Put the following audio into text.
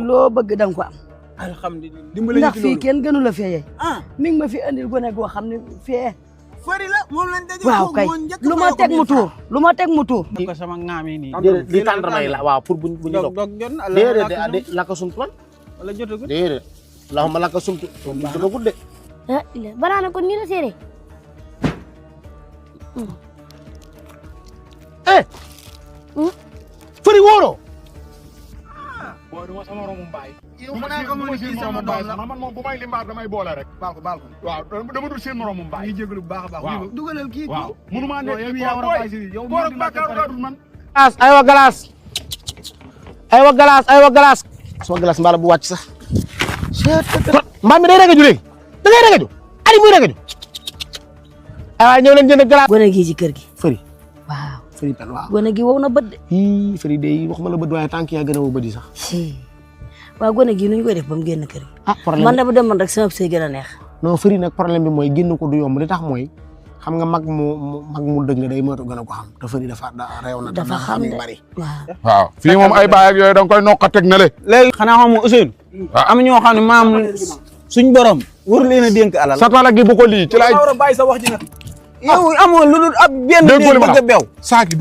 loo bëgg danga ko am. alhamdulilah dimbali ndax fii kenn gënu la fee. mi ngi ma fi andil gone goo xam ne fee. fari la moom lañ daje. waaw kay lu ma teg mu tuur lu ma teg mu tuur. ko sama ngaami nii. déedéet li tàndarma yi la waaw pour buñ dog dog jot na déedéet laka sumtu man wala jotagul déedéet allahumma laka sumtu jotagul de banaana kon nii la seere fëri wóoroo booy du ma sama moromu mbaay. yow xanaa xamoon ne kii sama doom la man moom bu may limbaar damay boole rek. baal ko waaw dama dul seen moromu mbaay. ñu jégalu bu baax a baax. waaw dugalal kii waaw mënuma nekk yow yaa war a bàyyi yow góor ak bàkkaar doodul man. aywa glace sama glace mbala bu wàcc sax mbaam mi day regaju léegi da ngay regaju ali muy regaju aywa ñëw leen jënd glace gone gi ci kër gi. fëri waaw fëri pel waaw gone gi wow na bët de. fëri day waxuma la bët waaye tànk yaa gën a wow bët yi sax waaw gone gi nu ñu koy def ba mu génn kër gi. problème man de bu demoon rek sama sëy gën a neex. non fëri nag problème bi mooy génn ko du yomb li tax mooy xam nga mag mu dëgg nga day moytu gën a ko xam te fëri dafa réew na dafa xam de bari waaw fii moom ay baay ak yooyu da nga koy nokk a teg na le. léegi xanaa xamoo Ousseynou. am ñoo xam ne maam suñ borom war leen a dénk alal. satala gi bu ko lii ci laay. war a bàyyi sa wax ji nag. yow amoo lu dul ab benn déggoo li ma bëgg a beew. saaki